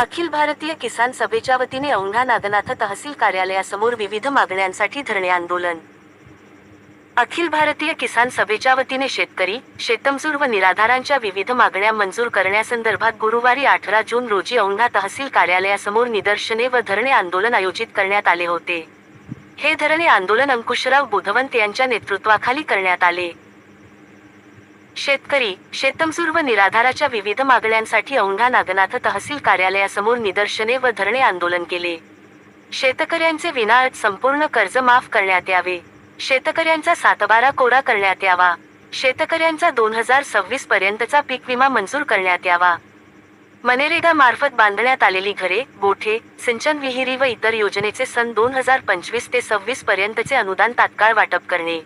अखिल भारतीय किसान सभेच्या वतीने औंढा नागनाथ तहसील कार्यालयासमोर विविध मागण्यांसाठी धरणे आंदोलन। अखिल भारतीय किसान सभेच्या वतीने शेतकरी, शेतमजूर व निराधारांच्या विविध मागण्या मंजूर करण्यासंदर्भात गुरुवारी 18 जून रोजी औंढा तहसील कार्यालयासमोर निदर्शने व धरणे आंदोलन आयोजित करण्यात आले होते। हे धरणे आंदोलन अंकुशराव बुधवंत यांच्या नेतृत्वाखाली करण्यात आले। शेतकरी, शेतमजूर व निराधाराच्या विविध मागण्यांसाठी औंढा नागनाथ तहसील कार्यालयासमोर निदर्शने व धरणे आंदोलन केले। शेतकऱ्यांचे विनाअट संपूर्ण कर्ज माफ करण्यात यावे, शेतकऱ्यांचा सातबारा कोरा करण्यात यावा, शेतकऱ्यांचा 2026 पर्यंतचा पीक विमा मंजूर करण्यात यावा, मनरेगा मार्फत बांधण्यात आलेली घरे, गोठे, सिंचन विहिरी व इतर योजनेचे सन 2025 ते 26 पर्यंतचे अनुदान तात्काळ वाटप करणे,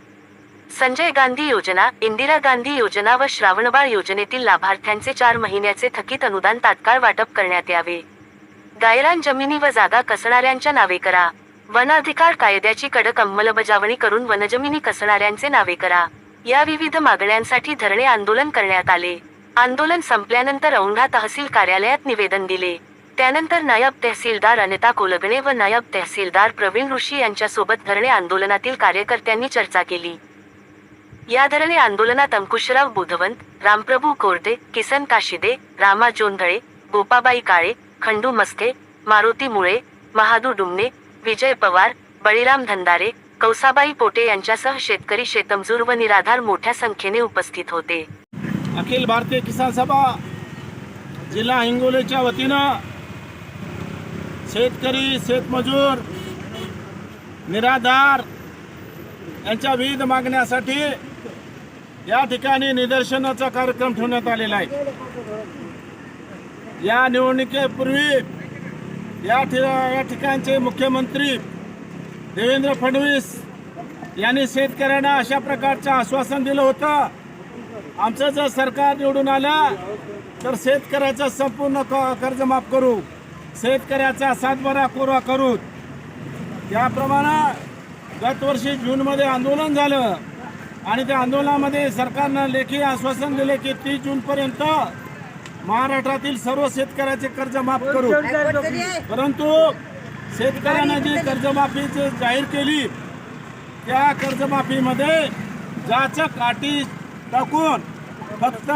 संजय गांधी योजना, इंदिरा गांधी योजना व श्रावणबाळ योजनेतील लाभार्थ्यांचे 4 महिन्याचे थकीत अनुदान तात्काळ वाटप करण्यात यावे, गायरान जमिनी व जागा कसणाऱ्यांच्या नावे करा, वन अधिकार कायद्याची कडक अंमलबजावणी करून वनजमिनी कसणाऱ्यांचे नावे करा, या विविध मागण्यांसाठी धरणे आंदोलन करण्यात आले। आंदोलन संपल्यानंतर औंढा तहसील कार्यालयात निवेदन दिले। त्यानंतर नायब तहसीलदार अनिता कोलगणे व नायब तहसीलदार प्रवीण ऋषी यांच्यासोबत धरणे आंदोलनातील कार्यकर्त्यांनी चर्चा केली। या धरणे आंदोलनात अंकुशराव बुधवंत, रामप्रभू कोरडे, किसन काशिदे, रामा जोंधळे, गोपाबाई काळे, खंडू मस्के, मारुती मुळे, महादू डुमने, विजय पवार, बळीराम धंदारे, कौसाबाई पोटे यांच्यासह शेतकरी, शेतमजूर व निराधार मोठ्या संख्येने उपस्थित होते। अखिल भारतीय किसान सभा जिल्हा हिंगोलीच्या वतीनं शेतकरी, शेतमजूर, निराधार यांच्या विविध मागण्यासाठी या ठिकाणी निदर्शनाचा कार्यक्रम ठेवण्यात आलेला आहे। या निवडणुकीपूर्वी या ठिकाणचे मुख्यमंत्री देवेंद्र फडणवीस यांनी शेतकऱ्यांना अशा प्रकारचं आश्वासन दिलं होतं, आमचं जर सरकार निवडून आलं तर शेतकऱ्याचं संपूर्ण कर्ज माफ करू, शेतकऱ्याचा सातबारा कोरा करू। त्याप्रमाणे गत वर्षी जूनमध्ये आंदोलन झालं आणि त्या आंदोलनामध्ये सरकारनं लेखी आश्वासन दिले की 30 जूनपर्यंत महाराष्ट्रातील सर्व शेतकऱ्याचे कर्ज माफ करू। परंतु शेतकऱ्यांना जी कर्जमाफी जाहीर केली त्या कर्जमाफीमध्ये जाचं काठी टाकून फक्त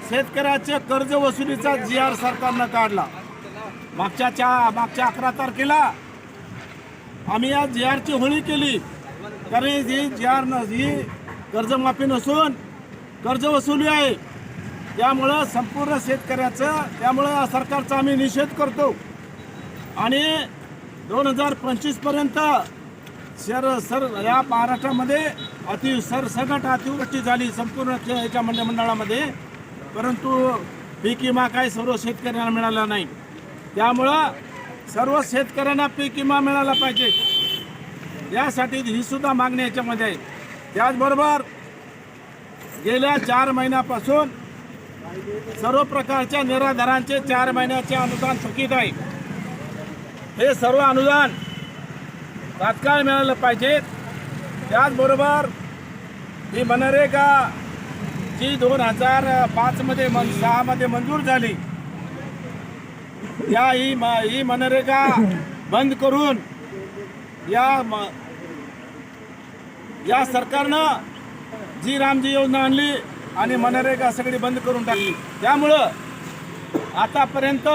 शेतकऱ्याचे कर्ज वसुलीचा GR सरकारनं काढला। मागच्या 11 तारखेला आम्ही या GRची होळी केली, कारण ही कर्जमाफी नसून कर्ज वसुली आहे। त्यामुळं संपूर्ण शेतकऱ्याचं, त्यामुळं सरकारचा आम्ही निषेध करतो आणि 2025 पर्यंत या महाराष्ट्रामध्ये सरसकट अतिवृष्टी झाली संपूर्ण याच्या मंडळामध्ये, परंतु पीक विमा काय सर्व शेतकऱ्यांना मिळाला नाही। त्यामुळं सर्व शेतकऱ्यांना पीक विमा मिळाला पाहिजे, यासाठी ही सुद्धा मागणी याच्यामध्ये आहे। त्याचबरोबर गेल्या 4 महिन्यापासून सर्व प्रकारच्या निराधारांचे 4 महिन्याचे अनुदान थकीत आहे। हे सर्व अनुदान तात्काळ मिळालं पाहिजे। त्याचबरोबर ही मनरेगा जी 2005 मध्ये 6 मध्ये मंजूर झाली, ही मनरेगा बंद करून या सरकारनं जी रामजी योजना आणली आणि मनरेगा सगळी बंद करून टाकली। त्यामुळं आतापर्यंत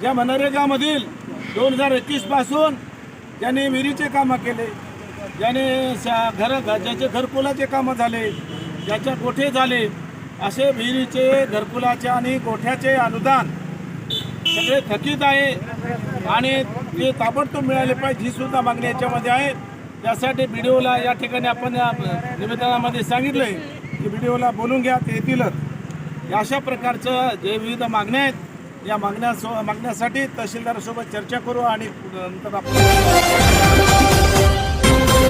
ज्या मनरेगामधील 2021 पासून ज्यांनी विहिरीचे कामं केले, ज्याचे घरकुलाचे कामं झाले, ज्याच्या गोठे झाले, असे विहिरीचे, घरकुलाचे आणि गोठ्याचे अनुदान सगळे थकीत आहे आणि ते ताबडतोब मिळाले पाहिजे, ही सुद्धा मागणी याच्यामध्ये आहे। त्यासाठी BDOला या ठिकाणी आपण निवेदनामध्ये सांगितलं आहे की BDOला बोलून घ्या, ते येतीलच। अशा प्रकारचं जे विविध मागण्या आहेत, या मागण्यासाठी तहसीलदारासोबत चर्चा करू आणि नंतर आपण